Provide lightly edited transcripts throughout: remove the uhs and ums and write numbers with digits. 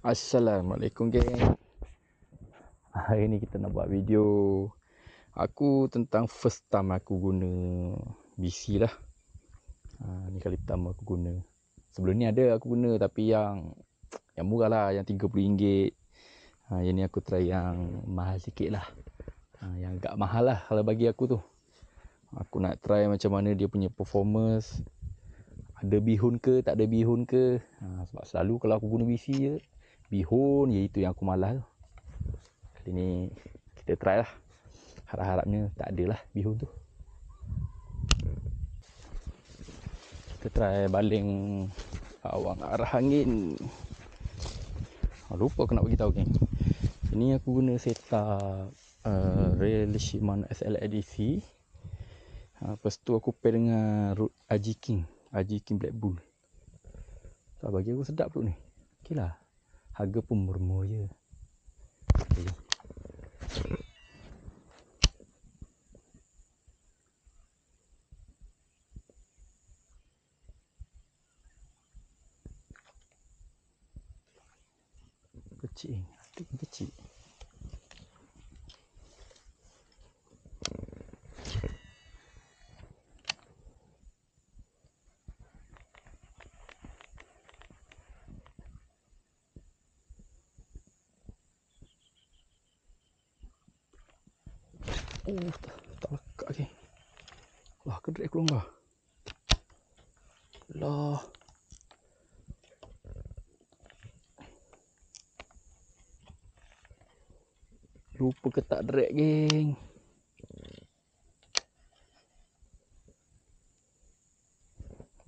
Assalamualaikum geng. Hari ni kita nak buat video aku tentang first time aku guna BC lah. Ni kali pertama aku guna. Sebelum ni ada aku guna tapi yang murah lah, yang RM30. Yang ni aku try yang mahal sikit lah. Yang agak mahal lah kalau bagi aku tu. Aku nak try macam mana dia punya performance. Ada bihun ke, tak ada bihun ke. Sebab selalu kalau aku guna BC je, bihun je itu yang aku malas tu. Kali ni kita try lah. Harap-harapnya tak adalah bihun tu. Kita try baling awang arah angin. Lupa aku nak beritahu geng. Ini aku guna setup rail Shimano SLX EDC. Lepas tu aku pair dengan Rode RG King Black Bull. Bagi aku sedap tu ni. Okey lah. Harga pun murmur je. Okay. Kecil. Adik kecil. Tak lekat lagi. Lah, kedek keluar bah. Lah. Lupa ketak drag geng.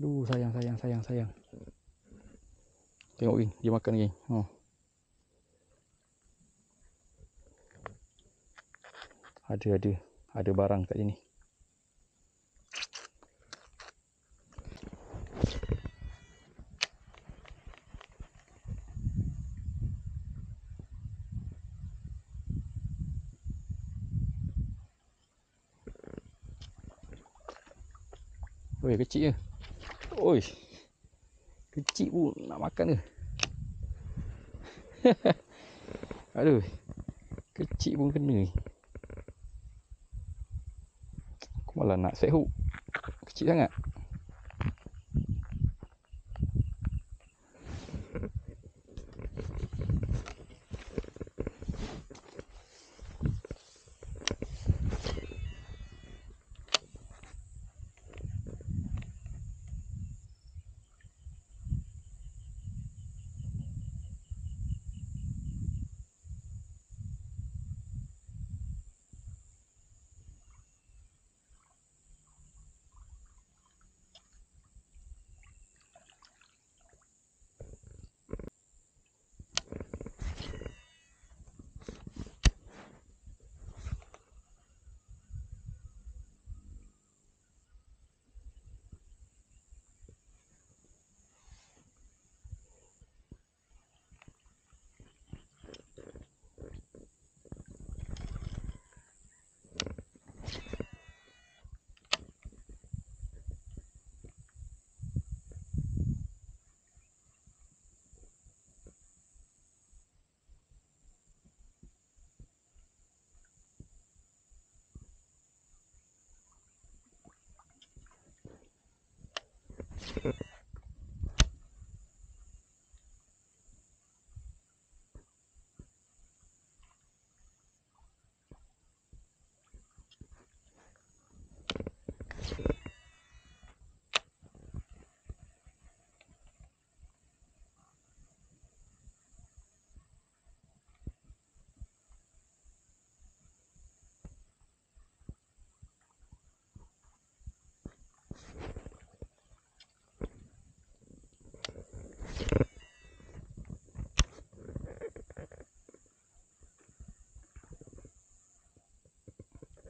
Duh, sayang. Tengok geng, dia makan geng. Ada barang kat sini. Oi, kecil je. Oi. Kecil pun nak makan ke? Aduh. Kecil pun kena. Aku malah nak set hook. Kecil sangat.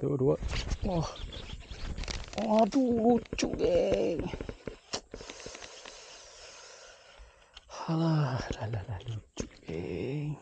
Tu dua. Aduh, lucu geng. Alah, lucu geng.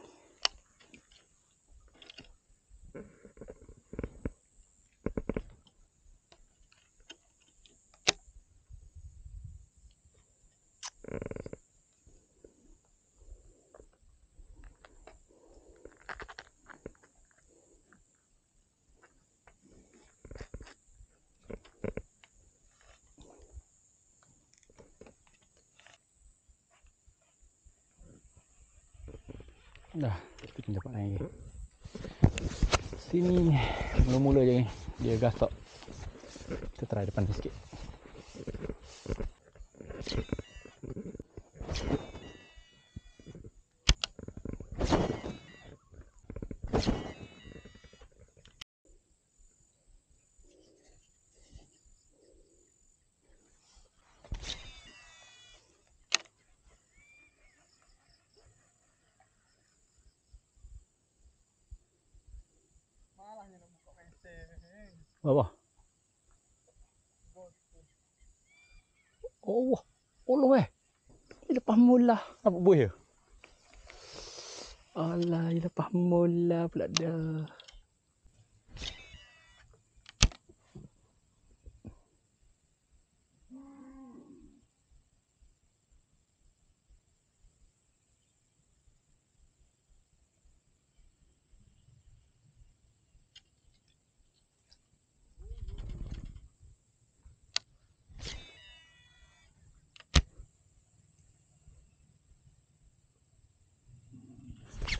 Dah, kita kena dapat lain geng. Sini mula-mula je geng, dia gasak. Kita try depan ni sikit. Apa? Oh, Allah eh. Dia lepas mula. Apa buih ya? Alah, dia lepas mula pula dah.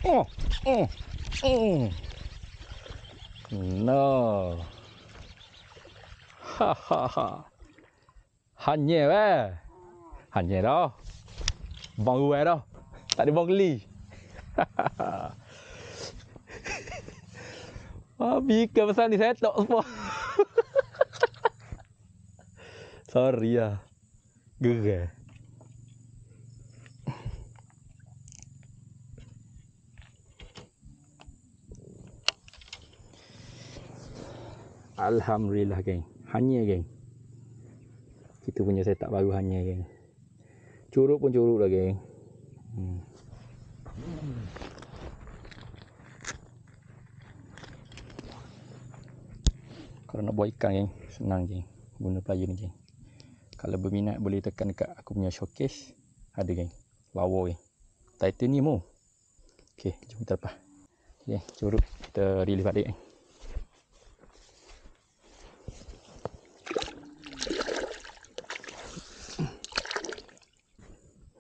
Oh, oh, oh. No. Ha ha ha. Hanya eh. Hanya dah. Bang ruai dah. Tak ada bang geli. Bika pasal ni saya tak semua. Sorry lah. Gerai. Alhamdulillah geng. Hanya geng. Kita punya setup baru hanya geng. Curuk pun curuk lah geng. Kalau nak buat ikan geng, senang geng. Guna player ni geng. Kalau berminat boleh tekan dekat aku punya showcase. Ada geng. Lawa geng. Titanium oh. Okey, jom kita lepas. Okey, curuk kita release balik geng.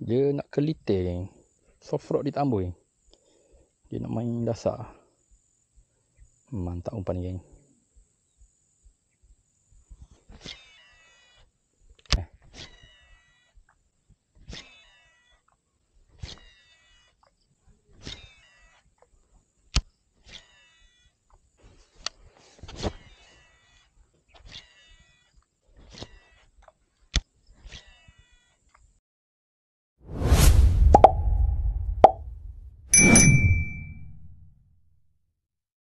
Dia nak keliter geng. Soft rock ditambah geng. Dia nak main dasar. Mantap umpan ni geng.